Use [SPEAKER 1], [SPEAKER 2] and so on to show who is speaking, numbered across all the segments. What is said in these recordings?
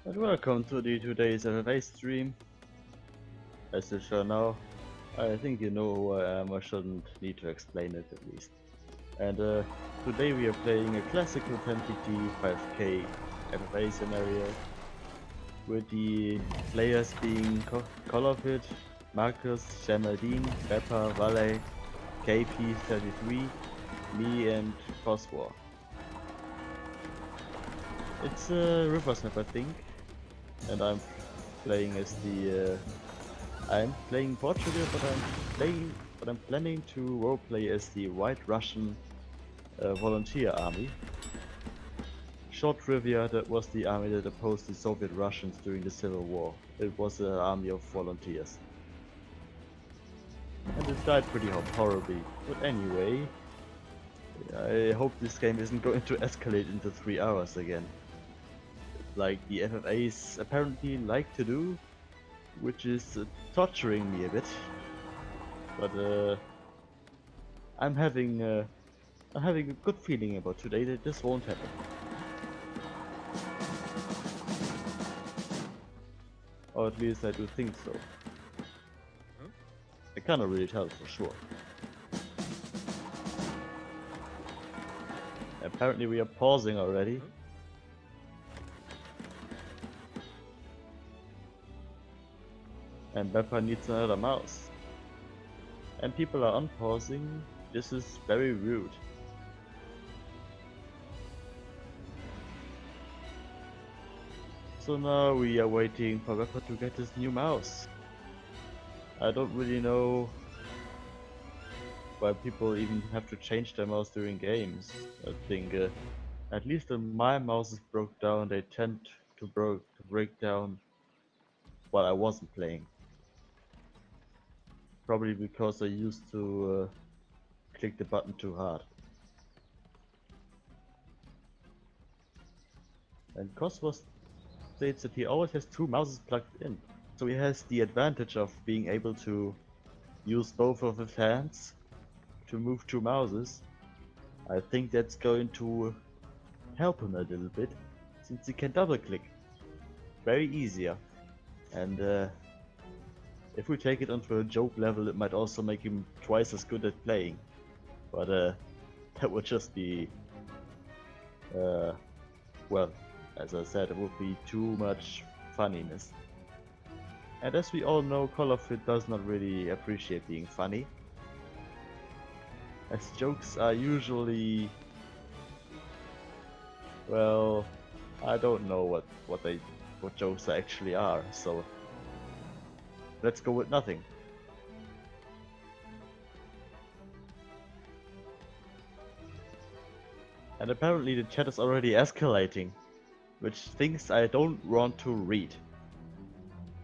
[SPEAKER 1] And welcome to the today's FFA stream. As you shall know, I think you know who I am, I shouldn't need to explain it at least. And today we are playing a classical 10pt 5k FFA scenario with the players being Colorfit, Marcus, Jamaldine, Beppa, Valet, KP33, me and Coswar. It's a reverse map I think, and I'm playing as the I'm playing Portugal, but I'm planning to roleplay as the White Russian volunteer army. Short trivia: that was the army that opposed the Soviet Russians during the Civil War. It was an army of volunteers, and it died pretty horribly. But anyway, I hope this game isn't going to escalate into 3 hours again, like the FFAs apparently like to do, which is torturing me a bit. But I'm having a good feeling about today that this won't happen. Or at least I do think so. I cannot really tell for sure. Apparently we are pausing already. And Beppa needs another mouse. And people are unpausing. This is very rude. So now we are waiting for Beppa to get his new mouse. I don't really know why people even have to change their mouse during games. I think at least when my mouses broke down, they tend to break down while I wasn't playing. Probably because I used to click the button too hard. And Coswar states that he always has two mouses plugged in. So he has the advantage of being able to use both of his hands to move two mouses. I think that's going to help him a little bit, since he can double click. Very easier. And if we take it onto a joke level, it might also make him twice as good at playing. But that would just be, well, as I said, it would be too much funniness. And as we all know, Colorfit does not really appreciate being funny, as jokes are usually, well, I don't know what jokes actually are, so let's go with nothing. And apparently the chat is already escalating, which things I don't want to read.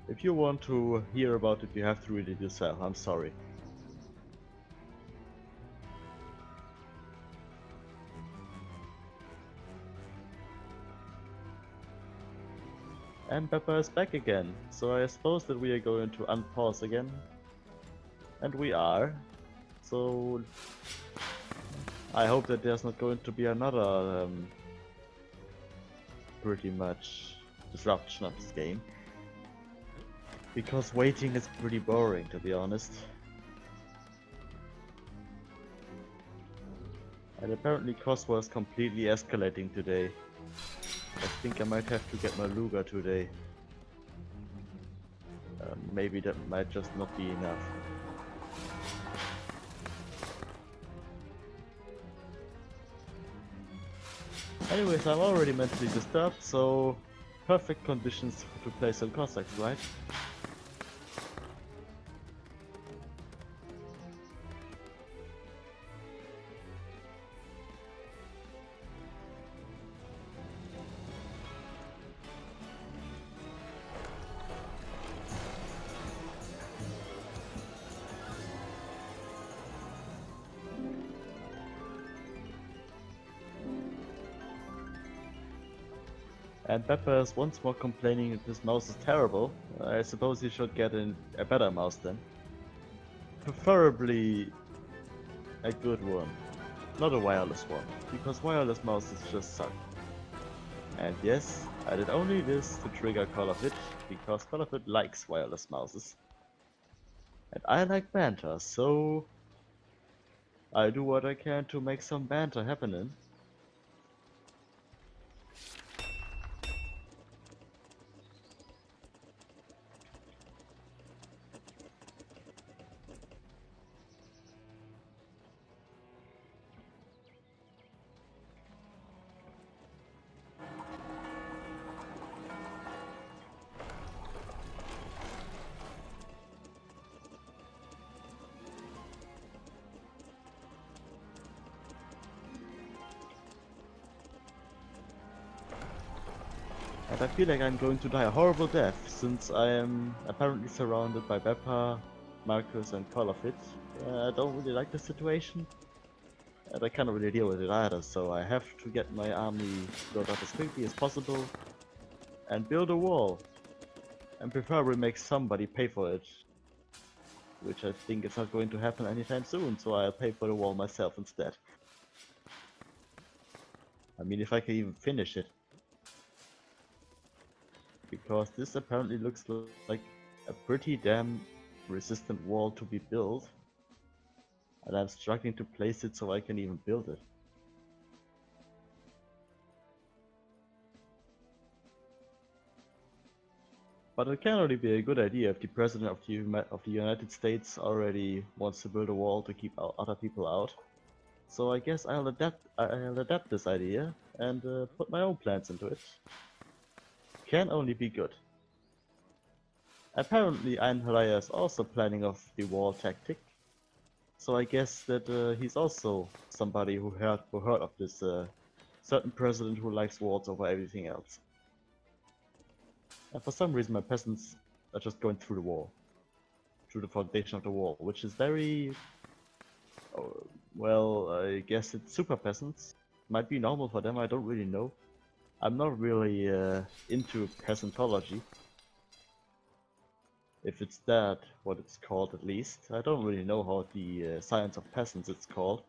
[SPEAKER 1] If you want to hear about it, you have to read it yourself, I'm sorry. And Peppa is back again, so I suppose that we are going to unpause again. And we are. So I hope that there's not going to be another pretty much disruption of this game. Because waiting is pretty boring, to be honest. And apparently Coswar is completely escalating today. I think I might have to get my Luger today. Maybe that might just not be enough. Anyways, I'm already mentally disturbed, so perfect conditions to play some Cossacks, right? And Pepper is once more complaining that this mouse is terrible. I suppose he should get a better mouse then. Preferably a good one, not a wireless one, because wireless mouses just suck. And yes, I did only this to trigger Call of It, because Call of It likes wireless mouses. And I like banter, so I do what I can to make some banter happening. And I feel like I'm going to die a horrible death, since I am apparently surrounded by Beppa, Marcus, and Call of It. I don't really like the situation, and I cannot really deal with it either, so I have to get my army built up as quickly as possible, and build a wall, and preferably make somebody pay for it, which I think is not going to happen anytime soon, so I'll pay for the wall myself instead. I mean, if I can even finish it. Because this apparently looks like a pretty damn resistant wall to be built, and I'm struggling to place it so I can even build it. But it can only be a good idea if the President of the United States already wants to build a wall to keep other people out. So I guess I'll adapt this idea and put my own plans into it. Can only be good. Apparently Einherjar is also planning of the wall tactic, so I guess that he's also somebody who heard of this certain president who likes walls over everything else. And for some reason my peasants are just going through the wall, through the foundation of the wall, which is very... Oh, well, I guess it's super peasants. Might be normal for them, I don't really know. I'm not really into peasantology. If it's that, what it's called at least. I don't really know how the science of peasants it's called.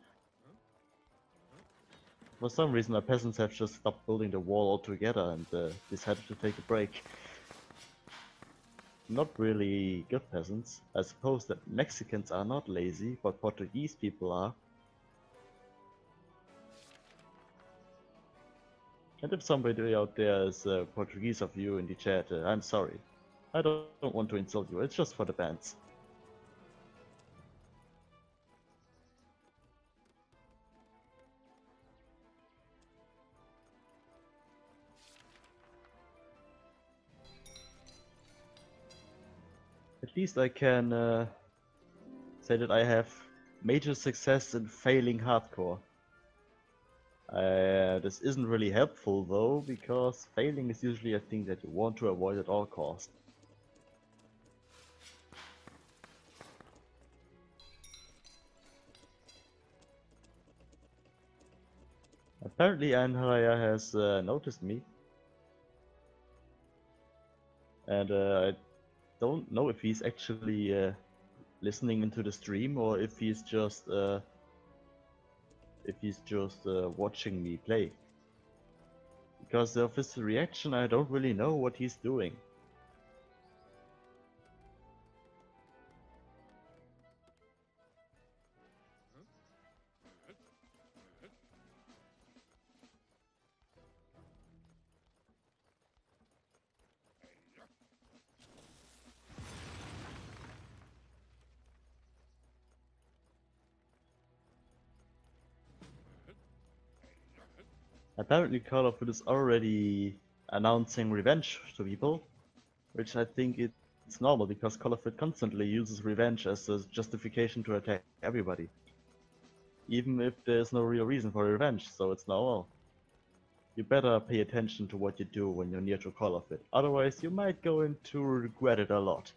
[SPEAKER 1] For some reason, the peasants have just stopped building the wall altogether and decided to take a break. Not really good peasants. I suppose that Mexicans are not lazy, but Portuguese people are. And if somebody out there is Portuguese of you in the chat, I'm sorry. I don't want to insult you, it's just for the bands. At least I can say that I have major success in failing hardcore. This isn't really helpful though, because failing is usually a thing that you want to avoid at all costs. Apparently Einherjar has noticed me. And I don't know if he's actually listening into the stream or if he's just watching me play. Because of his reaction, I don't really know what he's doing. Apparently Call of Duty is already announcing revenge to people, which I think it's normal because Call of Duty constantly uses revenge as a justification to attack everybody. Even if there's no real reason for revenge, so it's normal. You better pay attention to what you do when you're near to Call of Duty, otherwise you might go in to regret it a lot.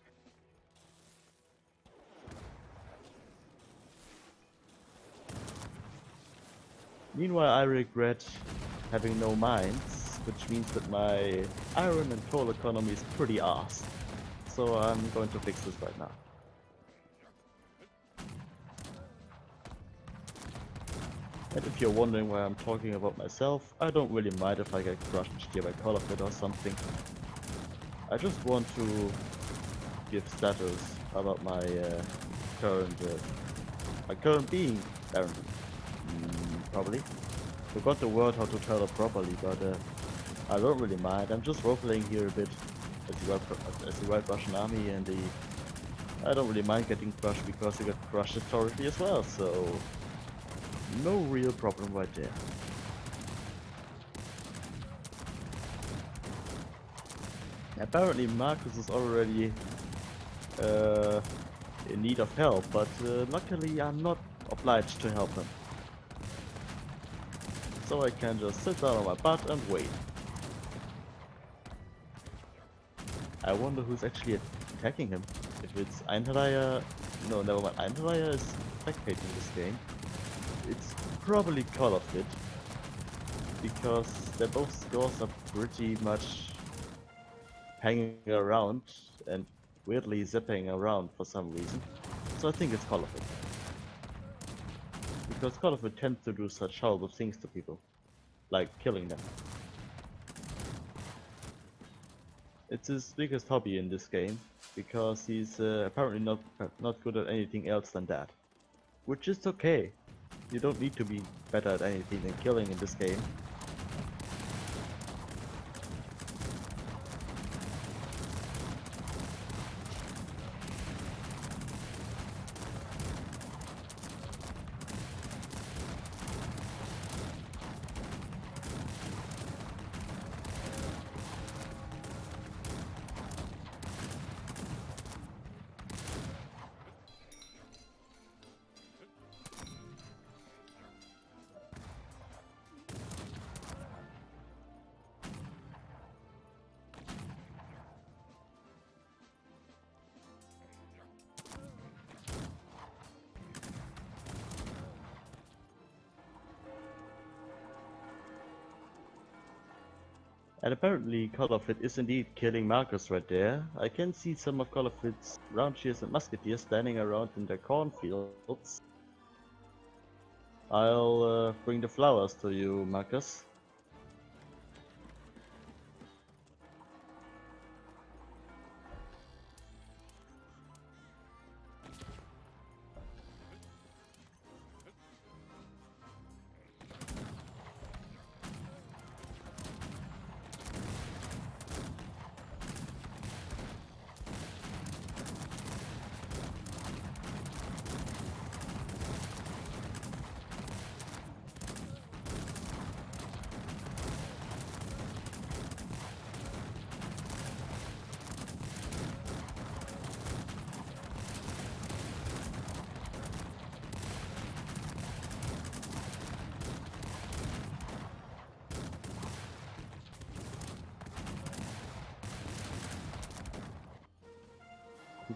[SPEAKER 1] Meanwhile, I regret having no mines, which means that my iron and coal economy is pretty arse. So I'm going to fix this right now. And if you're wondering why I'm talking about myself, I don't really mind if I get crushed here by Call of it or something. I just want to give status about my current being, apparently. Probably. Forgot the word how to tell it properly, but I don't really mind. I'm just role-playing here a bit as the White Russian army, and I don't really mind getting crushed because I got crushed historically as well, so no real problem right there. Apparently Marcus is already in need of help, but luckily I'm not obliged to help him. So I can just sit down on my butt and wait. I wonder who's actually attacking him. If it's Einherjar... No, never mind. Einherjar is spectating this game. It's probably Call of it. Because their both scores are pretty much hanging around and weirdly zipping around for some reason. So I think it's Call of it. Because Call of it tends to do such horrible things to people. Like killing them. It's his biggest hobby in this game, because he's apparently not good at anything else than that. Which is okay. You don't need to be better at anything than killing in this game. And apparently Call of it is indeed killing Marcus right there. I can see some of Call of its roundshears and musketeers standing around in their cornfields. I'll bring the flowers to you, Marcus.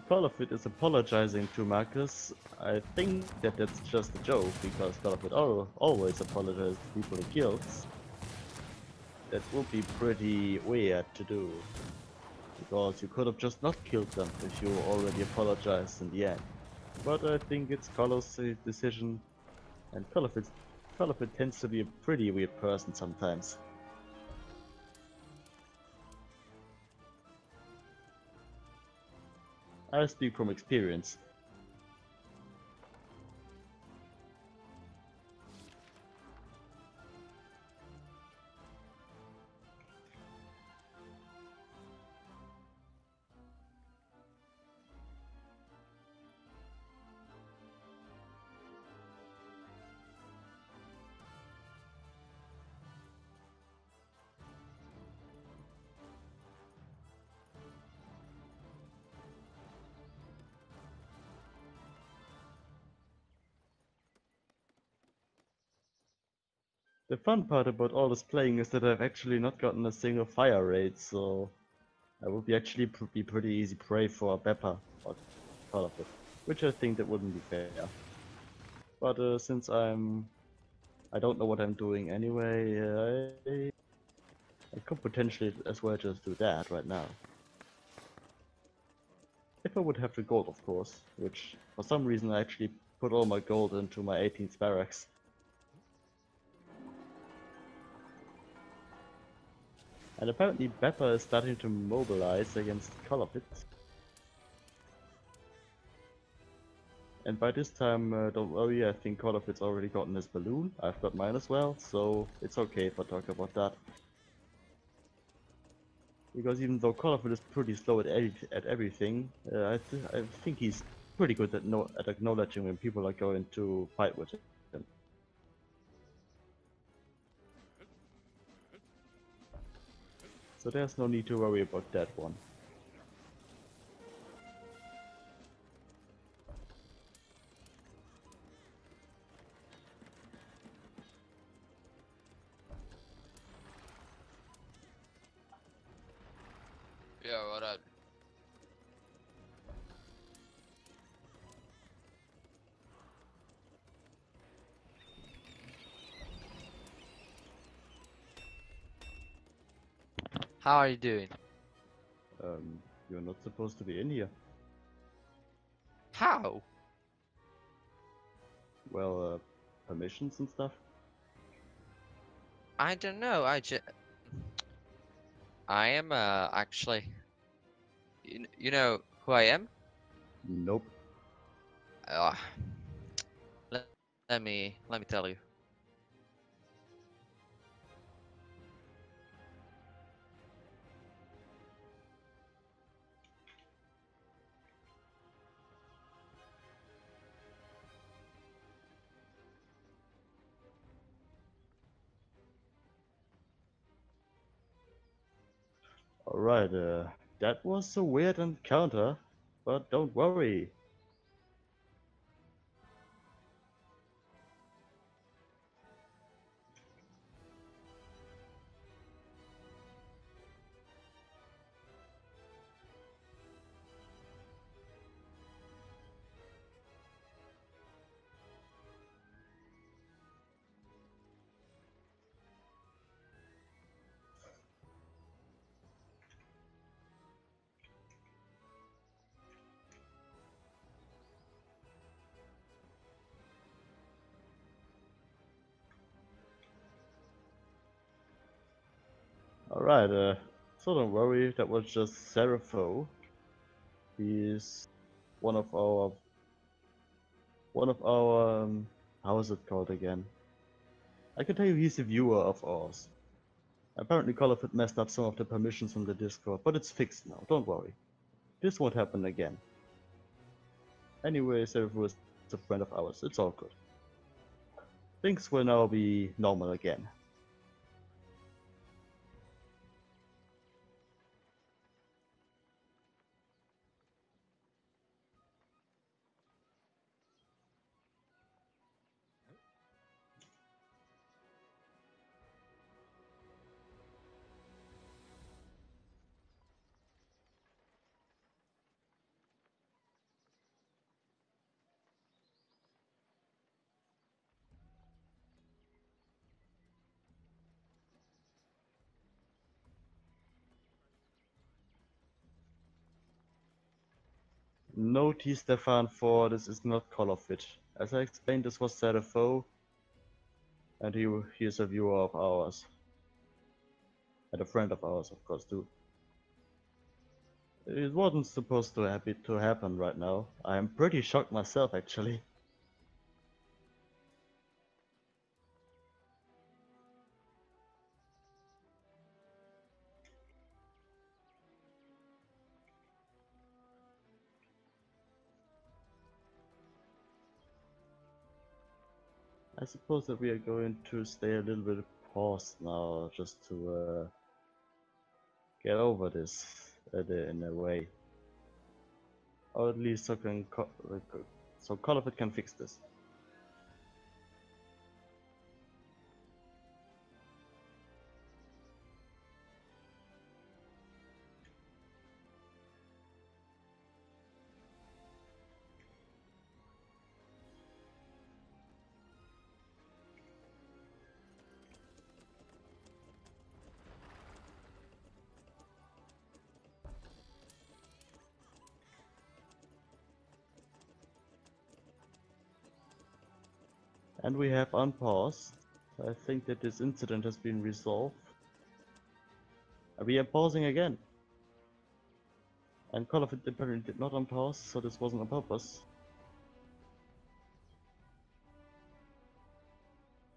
[SPEAKER 1] Call of it is apologizing to Marcus. I think that that's just a joke, because Call of it always apologizes to people it kills. That would be pretty weird to do, because you could have just not killed them if you already apologized in the end. But I think it's Call's decision, and Call of it tends to be a pretty weird person sometimes. I speak from experience. The fun part about all this playing is that I've actually not gotten a single fire raid, so I would be actually be pretty easy prey for a Beppa or Call of it, which I think that wouldn't be fair. But since I don't know what I'm doing anyway, I could potentially as well just do that right now. If I would have the gold, of course, which for some reason I actually put all my gold into my 18th barracks. And apparently Beppa is starting to mobilize against Colorfit. And by this time, don't worry, I think Colorfit's already gotten his balloon. I've got mine as well, so it's okay if I talk about that. Because even though Colorfit is pretty slow at everything, I think he's pretty good at acknowledging when people are going to fight with him. So there's no need to worry about that one.
[SPEAKER 2] Yeah, what up? How are you doing?
[SPEAKER 1] You're not supposed to be in here.
[SPEAKER 2] How?
[SPEAKER 1] Well, permissions and stuff?
[SPEAKER 2] I don't know. I am actually. You know who I am?
[SPEAKER 1] Nope.
[SPEAKER 2] Uh, let, let me tell you.
[SPEAKER 1] Alright, that was a weird encounter, but don't worry. Alright, so don't worry, that was just Serapho. He's one of our how is it called again? I can tell you he's a viewer of ours. Apparently Colorfit messed up some of the permissions on the Discord, but it's fixed now, don't worry. This won't happen again. Anyway, Serapho is a friend of ours, it's all good. Things will now be normal again. No T Stefan 4, this is not Colorfit. As I explained, this was Serapho, and he is a viewer of ours. And a friend of ours, of course, too. It wasn't supposed to happen right now. I am pretty shocked myself, actually. I suppose that we are going to stay a little bit paused now, just to get over this in a way. Or at least so Colorfit can fix this. And we have unpaused. I think that this incident has been resolved. We are pausing again. And Call of it apparently did not unpause, so this wasn't on purpose.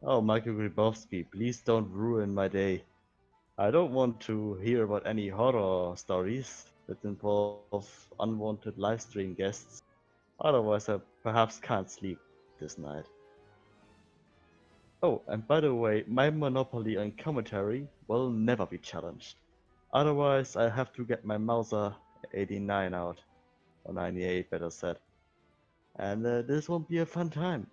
[SPEAKER 1] Oh, Michael Grybowski, please don't ruin my day. I don't want to hear about any horror stories that involve unwanted livestream guests. Otherwise, I perhaps can't sleep this night. Oh, and by the way, my monopoly on commentary will never be challenged. Otherwise, I have to get my Mauser 89 out, or 98 better said. And this won't be a fun time.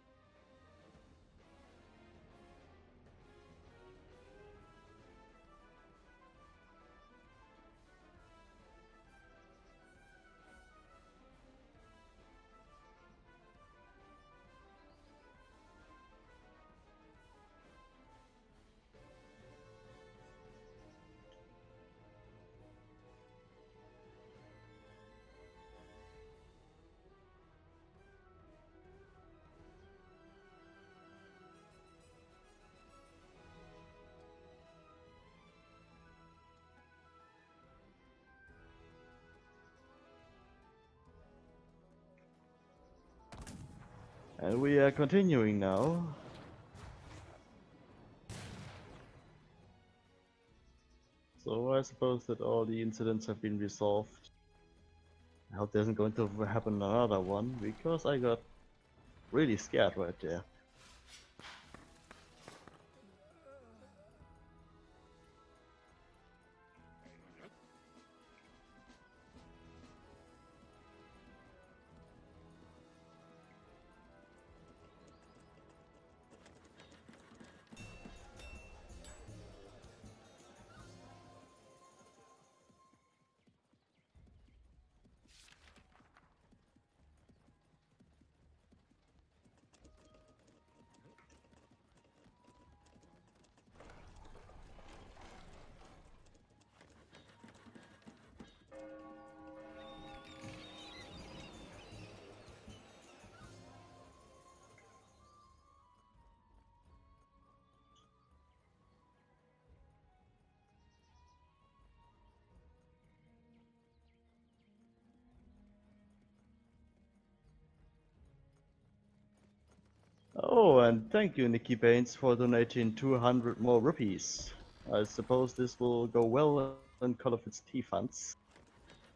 [SPEAKER 1] And we are continuing now. So I suppose that all the incidents have been resolved. I hope there isn't going to happen another one, because I got really scared right there. Oh, and thank you, Nikki Baines, for donating 200 more rupees. I suppose this will go well in Call of its tea funds.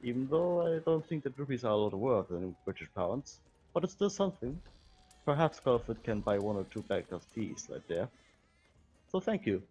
[SPEAKER 1] Even though I don't think that rupees are a lot of worth in British pounds. But it's still something. Perhaps Call of it can buy 1 or 2 bags of teas right there. So thank you.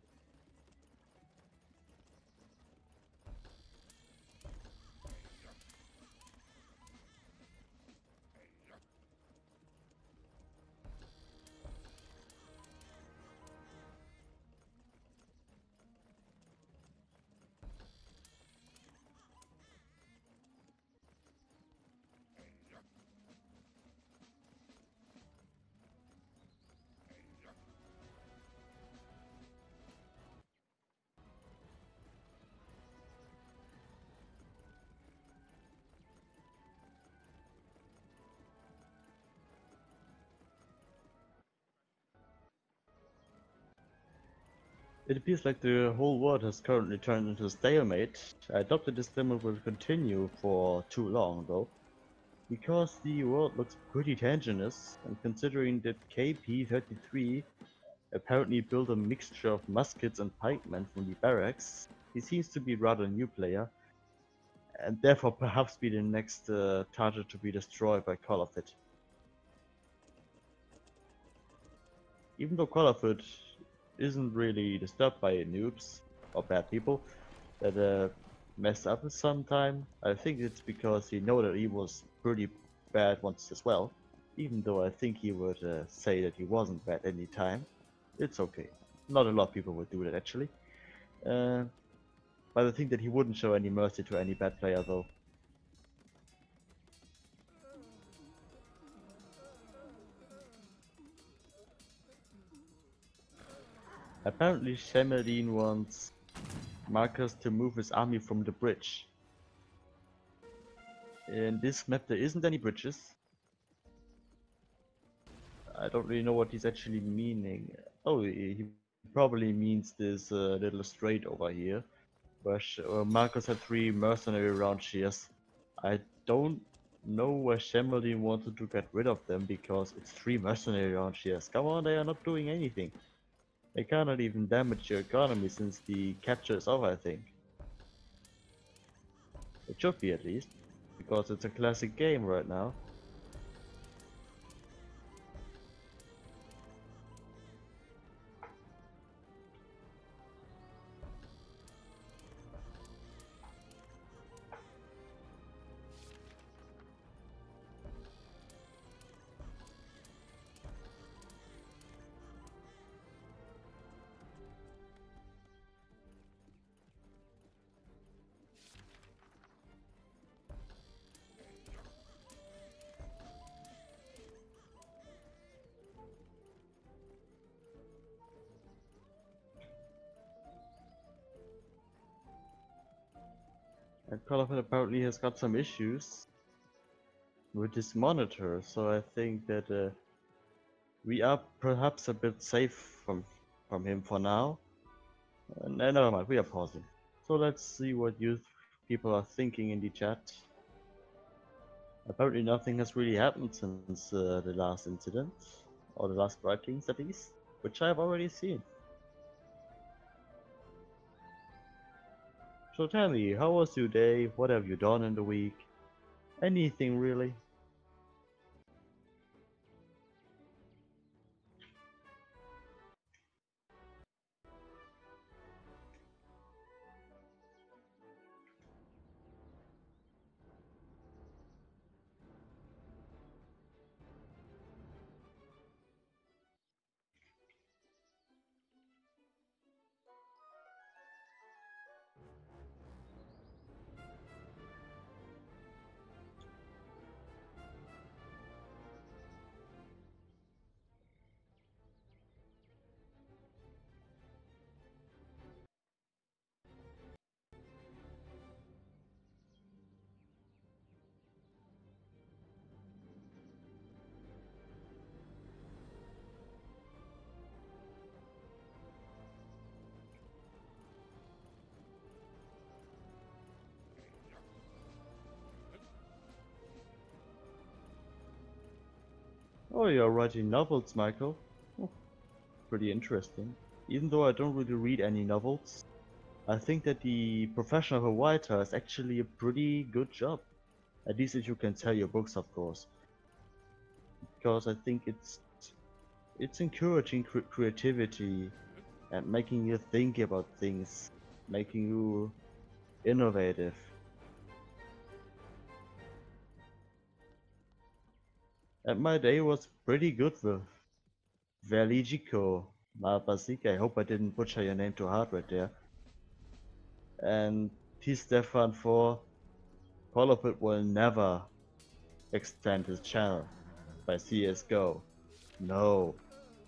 [SPEAKER 1] It appears like the whole world has currently turned into a stalemate. I doubt that this stalemate will continue for too long though, because the world looks pretty tensionous, and considering that KP-33 apparently built a mixture of muskets and pikemen from the barracks, he seems to be rather a new player, and therefore perhaps be the next target to be destroyed by Call of it. Even though Call of it isn't really disturbed by noobs or bad people that mess up sometime, I think it's because he know that he was pretty bad once as well. Even though I think he would say that he wasn't bad any time. It's okay. Not a lot of people would do that actually. Uh, but I think that he wouldn't show any mercy to any bad player though. Apparently Shemeline wants Marcus to move his army from the bridge. In this map there isn't any bridges. I don't really know what he's actually meaning. Oh, he probably means this little strait over here. where Marcus had 3 mercenary round shears. I don't know where Shemeldine wanted to get rid of them because it's 3 mercenary round shears. Come on, they are not doing anything. They cannot even damage your economy since the capture is over, I think. It should be at least, because it's a classic game right now. And Call of Duty apparently has got some issues with this monitor, so I think that we are perhaps a bit safe from him for now. Never mind, we are pausing. So let's see what you people are thinking in the chat. Apparently nothing has really happened since the last incident, or the last writings at least, which I have already seen. So tell me, how was your day? What have you done in the week? Anything really? Oh, you're writing novels, Michael. Oh, pretty interesting. Even though I don't really read any novels, I think that the profession of a writer is actually a pretty good job. At least if you can sell your books, of course. Because I think it's encouraging creativity and making you think about things, making you innovative. And my day was pretty good with Veligiko Malpasik. I hope I didn't butcher your name too hard right there. And T. Stefan for Call of It will never extend his channel by CSGO. No,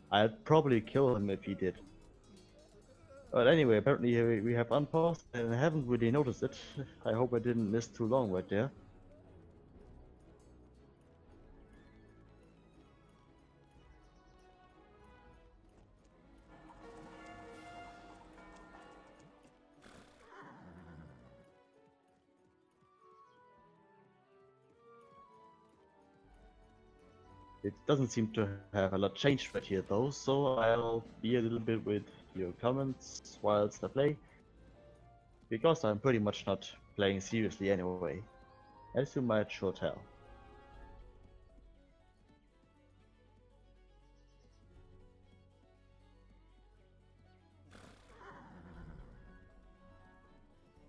[SPEAKER 1] I'd probably kill him if he did. But anyway, apparently we have unpaused and I haven't really noticed it. I hope I didn't miss too long right there. It doesn't seem to have a lot changed right here though, so I'll be a little bit with your comments whilst I play. Because I'm pretty much not playing seriously anyway, as you might sure tell.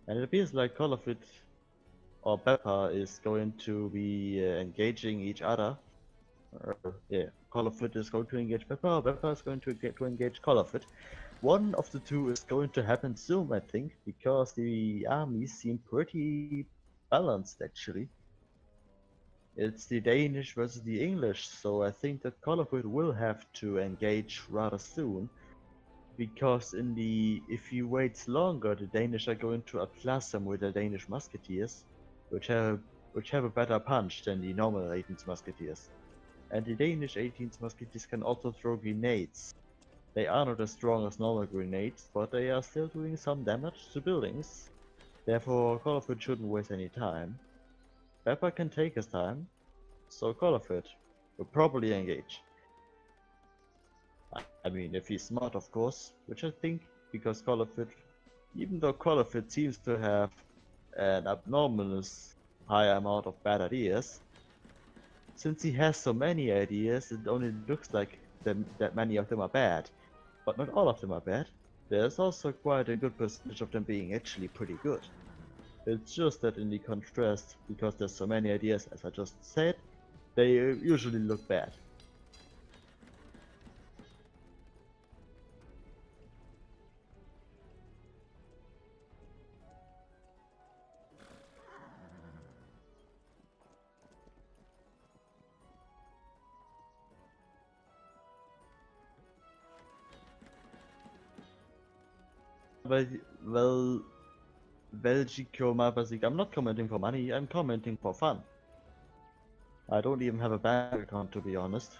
[SPEAKER 1] And it appears like Call of It or Pepper is going to be engaging each other. Yeah, Call of It is going to engage Pepper, Pepper is going to engage Call of It. One of the two is going to happen soon, I think, because the armies seem pretty balanced actually. It's the Danish versus the English, so I think that Call of It will have to engage rather soon. Because if you wait longer, the Danish are going to outclass them with the Danish musketeers, which have a better punch than the normal 18th musketeers. And the Danish 18th musketeers can also throw grenades. They are not as strong as normal grenades, but they are still doing some damage to buildings. Therefore, Colorfit shouldn't waste any time. Pepper can take his time, so Colorfit will probably engage. I mean, if he's smart, of course, which I think, because Colorfit, even though Colorfit seems to have an abnormalous high amount of bad ideas, since he has so many ideas, it only looks like that many of them are bad. But not all of them are bad. There's also quite a good percentage of them being actually pretty good. It's just that in the contrast, because there's so many ideas, as I just said, they usually look bad. But, well, Belgico Mapasik, I'm not commenting for money, I'm commenting for fun. I don't even have a bank account, to be honest.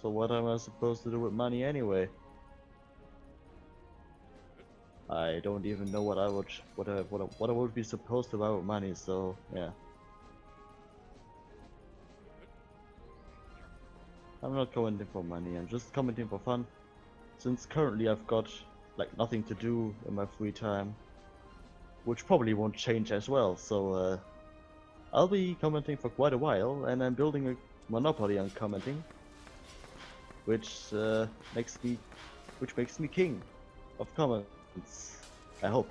[SPEAKER 1] So what am I supposed to do with money anyway? I don't even know what I would be supposed to buy with money, so yeah. I'm not commenting for money, I'm just commenting for fun. Since currently I've got like nothing to do in my free time, which probably won't change as well, so I'll be commenting for quite a while, and I'm building a monopoly on commenting, which makes me king of comments. I hope.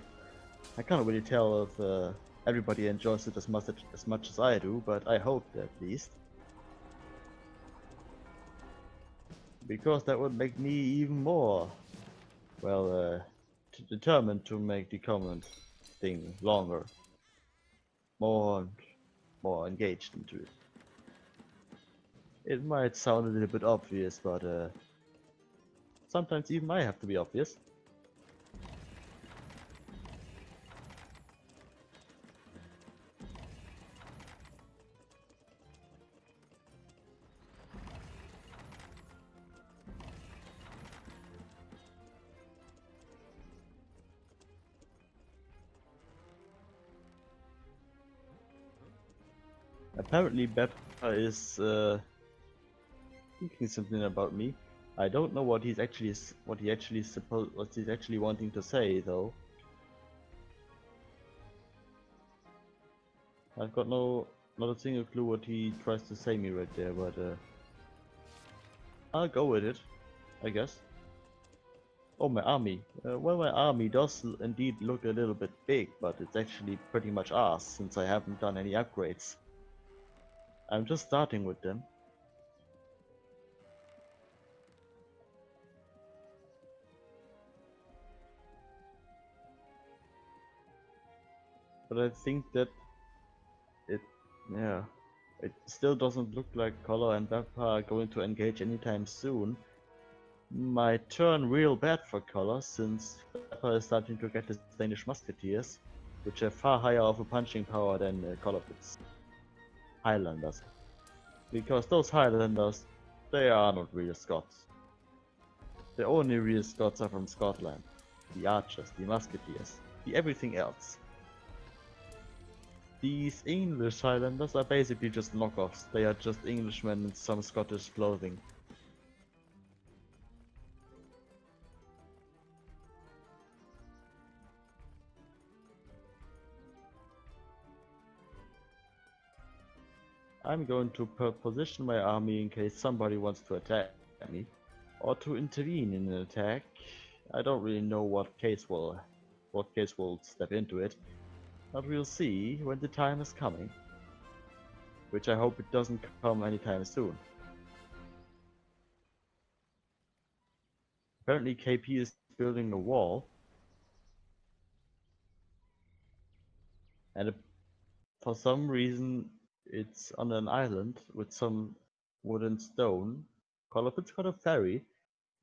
[SPEAKER 1] I can't really tell if everybody enjoys it as much as I do, but I hope at least. Because that would make me even more, well, determined to make the comment thing longer, more and more engaged into it. It might sound a little bit obvious, but sometimes even I have to be obvious. Apparently, Beppa is thinking something about me. I don't know what he's actually what he's actually wanting to say though. I've got not a single clue what he tries to say me right there, but I'll go with it, I guess. Oh, my army. Well, my army does indeed look a little bit big, but it's actually pretty much ours since I haven't done any upgrades. I'm just starting with them. But I think that it, yeah, it still doesn't look like Color and Beppa are going to engage anytime soon. Might turn real bad for Color since Beppa is starting to get his Danish Musketeers, which have far higher of a punching power than Colorfit's Highlanders. Because those Highlanders, they are not real Scots. The only real Scots are from Scotland. The archers, the musketeers, the everything else. These English Highlanders are basically just knockoffs. They are just Englishmen in some Scottish clothing. I'm going to position my army in case somebody wants to attack me, or to intervene in an attack. I don't really know what case will step into it, but we'll see when the time is coming. Which I hope it doesn't come anytime soon. Apparently KP is building a wall, and for some reason it's on an island with some wooden stone. Kolofit's got a ferry.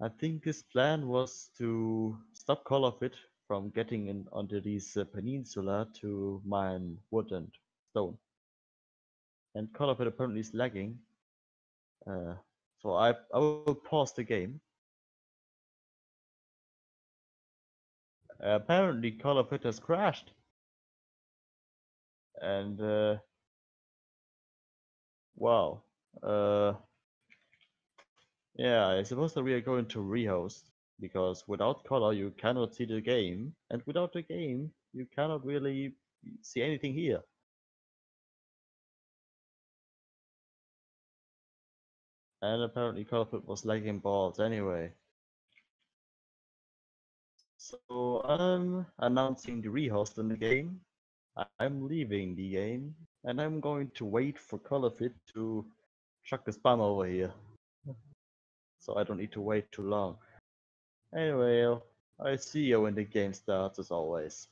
[SPEAKER 1] I think his plan was to stop Kolofit from getting in onto this peninsula to mine wood and stone. And Kolofit apparently is lagging. So I will pause the game Apparently Call of It has crashed. And wow. Yeah, I suppose that we are going to rehost, because without color you cannot see the game, and without the game you cannot really see anything here. And apparently Call of It was lagging balls anyway. So I'm announcing the rehost in the game. I'm leaving the game, and I'm going to wait for Call of It to chuck the spam over here. So I don't need to wait too long. Anyway, I see you when the game starts as always.